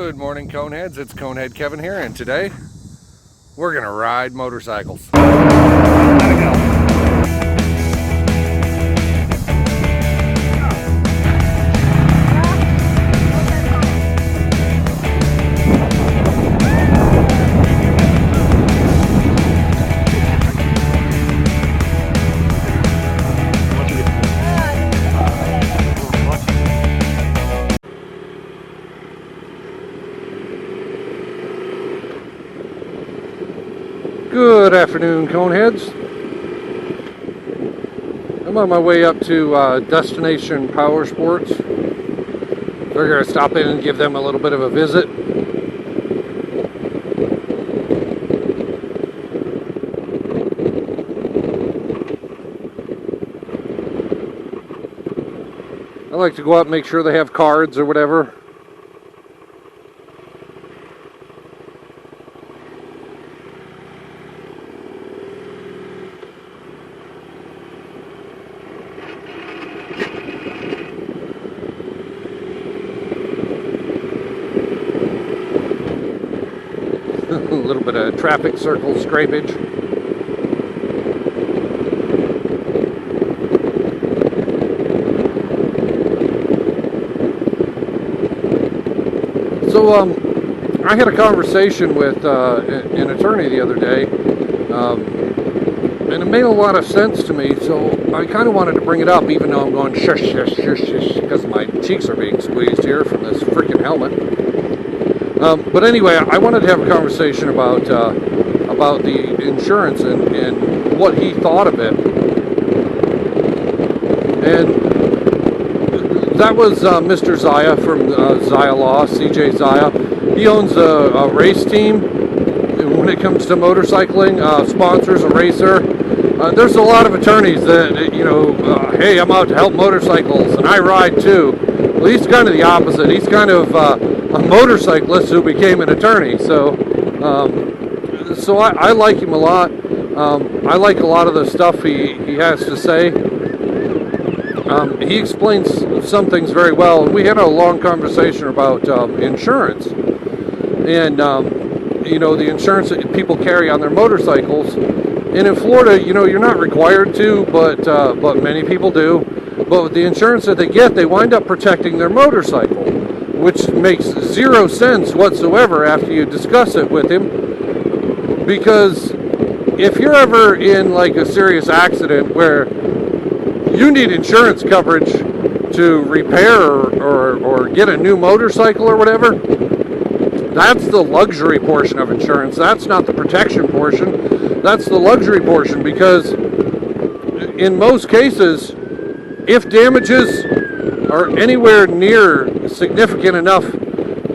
Good morning, Coneheads. It's Conehead Kevin here, and today we're gonna ride motorcycles. Gotta go. Good afternoon, Coneheads. I'm on my way up to Destination Power Sports. We're going to stop in and give them a little bit of a visit. I like to go out and make sure they have cards or whatever. A little bit of traffic circle scrapage. So I had a conversation with an attorney the other day, and it made a lot of sense to me, so I kind of wanted to bring it up, even though I'm going shush, shush, shush, shush, because my cheeks are being squeezed here from this freaking helmet. But anyway, I wanted to have a conversation about the insurance and what he thought of it. And that was Mr. Zaya from Zaya Law, CJ Zaya. He owns a race team when it comes to motorcycling, sponsors a racer. There's a lot of attorneys that, hey, I'm out to help motorcycles and I ride too. Well, he's kind of the opposite. He's kind of a motorcyclist who became an attorney, so I like him a lot. I like a lot of the stuff he has to say. He explains some things very well, and we had a long conversation about insurance and the insurance that people carry on their motorcycles. And in Florida, you're not required to, but many people do. But with the insurance that they get, they wind up protecting their motorcycle, which makes zero sense whatsoever after you discuss it with him. Because if you're ever in like a serious accident where you need insurance coverage to repair or get a new motorcycle or whatever, that's the luxury portion of insurance. That's not the protection portion. That's the luxury portion, because in most cases, if damages are anywhere near significant enough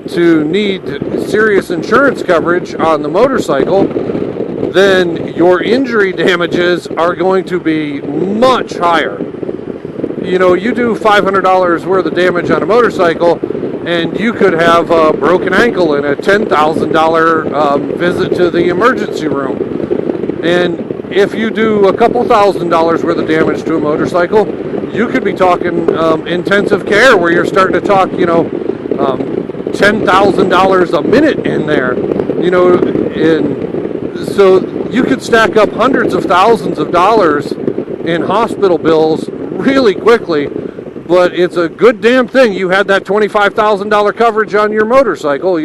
to need serious insurance coverage on the motorcycle, then your injury damages are going to be much higher. You do $500 worth of damage on a motorcycle, and you could have a broken ankle and a $10,000 visit to the emergency room. And if you do a couple $1,000s worth of damage to a motorcycle, you could be talking intensive care, where you're starting to talk, $10,000 a minute in there, and so you could stack up hundreds of thousands of dollars in hospital bills really quickly. But it's a good damn thing you had that $25,000 coverage on your motorcycle,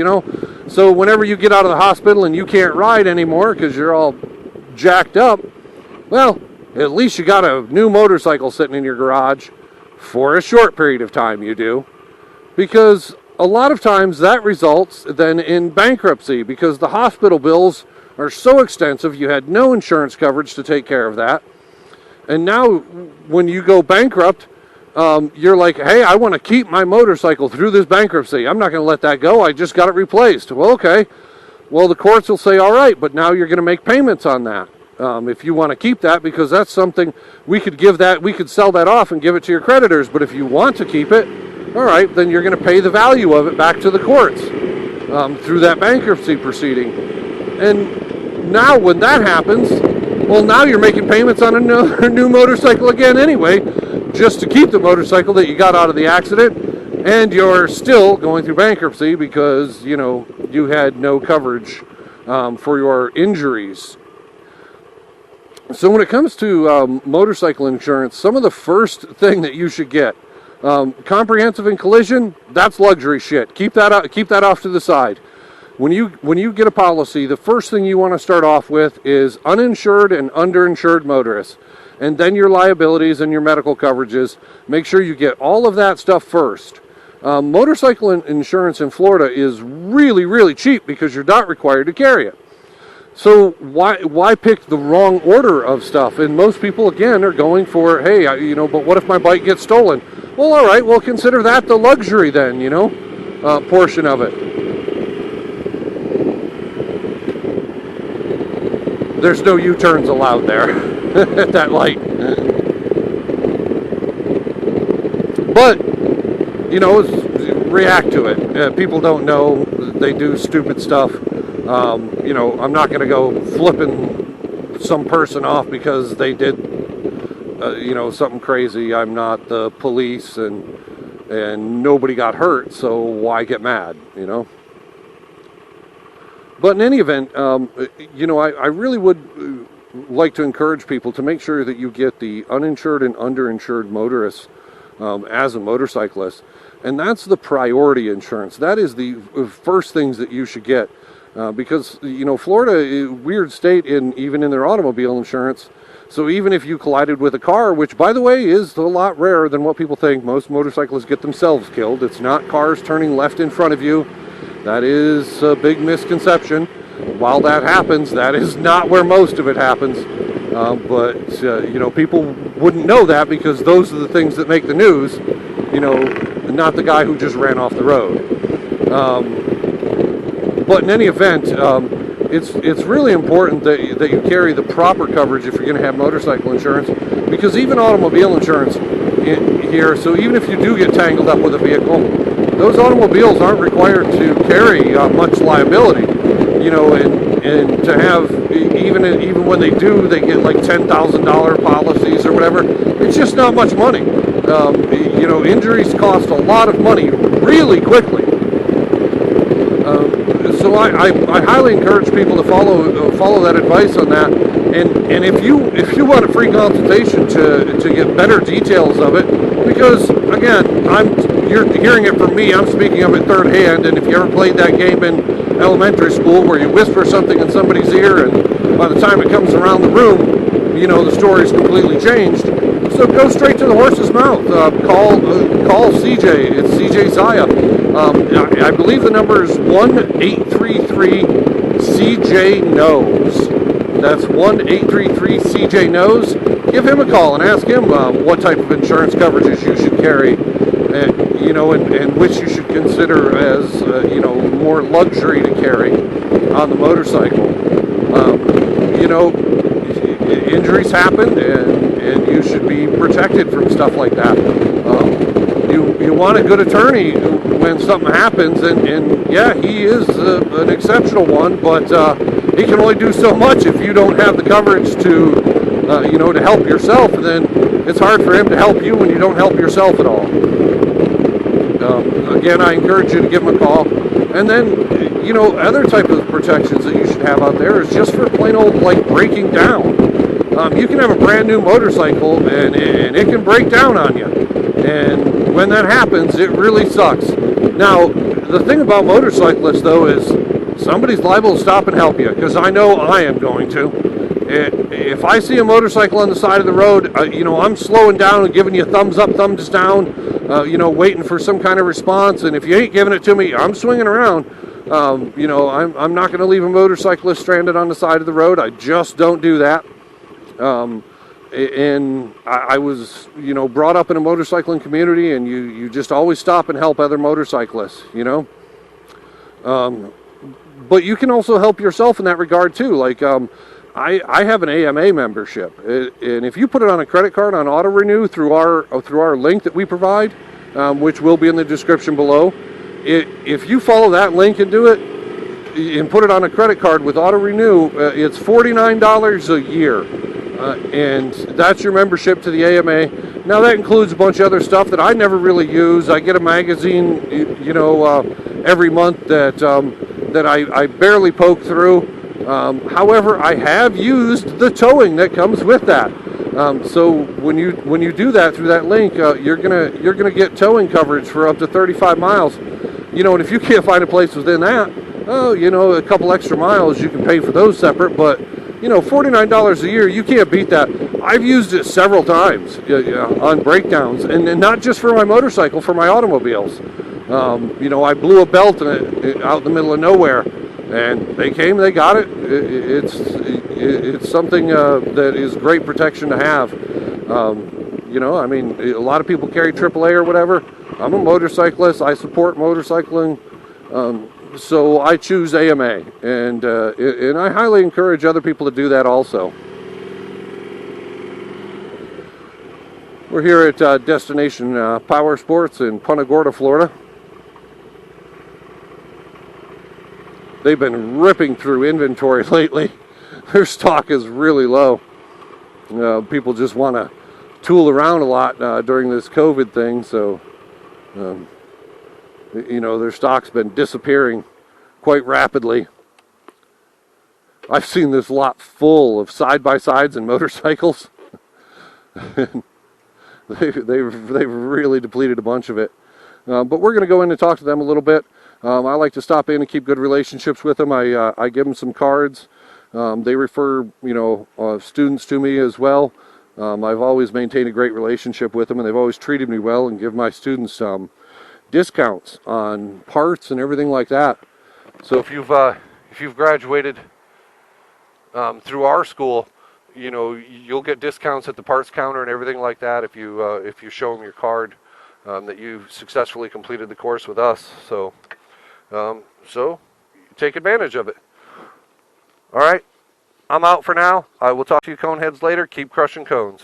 So whenever you get out of the hospital and you can't ride anymore because you're all jacked up, well, at least you got a new motorcycle sitting in your garage for a short period of time, you do. Because a lot of times that results then in bankruptcy, because the hospital bills are so extensive, you had no insurance coverage to take care of that. And now when you go bankrupt, you're like, hey, I want to keep my motorcycle through this bankruptcy. I'm not going to let that go. I just got it replaced. Well, okay. Well, the courts will say, all right, but now you're going to make payments on that. If you want to keep that, because that's something we could sell that off and give it to your creditors. But if you want to keep it, all right, then you're going to pay the value of it back to the courts through that bankruptcy proceeding. And now when that happens, well, now you're making payments on a new motorcycle again anyway, just to keep the motorcycle that you got out of the accident. and you're still going through bankruptcy because, you had no coverage for your injuries. So when it comes to motorcycle insurance, some of the first thing that you should get, comprehensive and collision, that's luxury shit. Keep that off to the side. When you get a policy, the first thing you want to start off with is uninsured and underinsured motorists, and then your liabilities and your medical coverages. Make sure you get all of that stuff first. Motorcycle insurance in Florida is really, really cheap because you're not required to carry it. So why pick the wrong order of stuff? And most people, again, are going for, hey, but what if my bike gets stolen? Well, all right, well, consider that the luxury then, portion of it. There's no U-turns allowed there at that light. But, react to it. People don't know. They do stupid stuff. I'm not going to go flipping some person off because they did, something crazy. I'm not the police, and nobody got hurt, so why get mad, But in any event, I really would like to encourage people to make sure that you get the uninsured and underinsured motorists as a motorcyclist. And that's the priority insurance. That is the first things that you should get. Because, Florida is a weird state even in their automobile insurance. So even if you collided with a car, which, by the way, is a lot rarer than what people think. Most motorcyclists get themselves killed. It's not cars turning left in front of you. That is a big misconception. While that happens, that is not where most of it happens. But people wouldn't know that because those are the things that make the news, not the guy who just ran off the road. But in any event, it's really important that you carry the proper coverage if you're going to have motorcycle insurance, because even automobile insurance here, so even if you do get tangled up with a vehicle, those automobiles aren't required to carry much liability, and to have, even when they do, they get like $10,000 policies or whatever. It's just not much money. Injuries cost a lot of money really quickly. So I highly encourage people to follow that advice on that. And if you want a free consultation to get better details of it, because again, you're hearing it from me, I'm speaking of it third hand, and if you ever played that game in elementary school where you whisper something in somebody's ear and by the time it comes around the room, the story's completely changed. So go straight to the horse's mouth. Call CJ. It's CJ Zaya. I believe the number is 1-833-CJ-KNOWS. That's 1-833-CJ-KNOWS. Give him a call and ask him what type of insurance coverages you should carry, and which you should consider as, more luxury to carry on the motorcycle. Injuries happen, and you should be protected from stuff like that. You want a good attorney when something happens, and yeah, he is an exceptional one, but he can only do so much if you don't have the coverage to help yourself. And then it's hard for him to help you when you don't help yourself at all. Again, I encourage you to give him a call. And then, other type of protections that you should have out there is just for plain old, breaking down. You can have a brand new motorcycle and it can break down on you. And when that happens, it really sucks. Now, the thing about motorcyclists, though, is somebody's liable to stop and help you, because I know I am going to. If I see a motorcycle on the side of the road, I'm slowing down and giving you thumbs up, thumbs down, waiting for some kind of response. And if you ain't giving it to me, I'm swinging around. I'm not going to leave a motorcyclist stranded on the side of the road. I just don't do that. And I was, brought up in a motorcycling community, and you just always stop and help other motorcyclists, But you can also help yourself in that regard too. I have an AMA membership, and if you put it on a credit card on auto renew through our link that we provide, which will be in the description below, if you follow that link and do it and put it on a credit card with auto renew, it's $49 a year, and that's your membership to the AMA. Now that includes a bunch of other stuff that I never really use. I get a magazine, every month that I barely poke through. However, I have used the towing that comes with that. So when you do that through that link, you're gonna get towing coverage for up to 35 miles. And if you can't find a place within that, a couple extra miles, you can pay for those separate. But $49 a year, you can't beat that. I've used it several times on breakdowns, and not just for my motorcycle, for my automobiles. I blew a belt out in the middle of nowhere, and they came, they got it. It's something that is great protection to have. A lot of people carry AAA or whatever. I'm a motorcyclist. I support motorcycling. So I choose AMA, and I highly encourage other people to do that also. We're here at Destination Power Sports in Punta Gorda, Florida. They've been ripping through inventory lately. Their stock is really low. People just want to tool around a lot during this COVID thing, so their stock's been disappearing quite rapidly. I've seen this lot full of side-by-sides and motorcycles. They've really depleted a bunch of it. But we're going to go in and talk to them a little bit. I like to stop in and keep good relationships with them. I give them some cards. They refer students to me as well. I've always maintained a great relationship with them, and they've always treated me well and give my students discounts on parts and everything like that. So if you've graduated through our school, you'll get discounts at the parts counter and everything like that if you show them your card that you successfully completed the course with us. So take advantage of it. All right, I'm out for now. I will talk to you coneheads later. Keep crushing cones.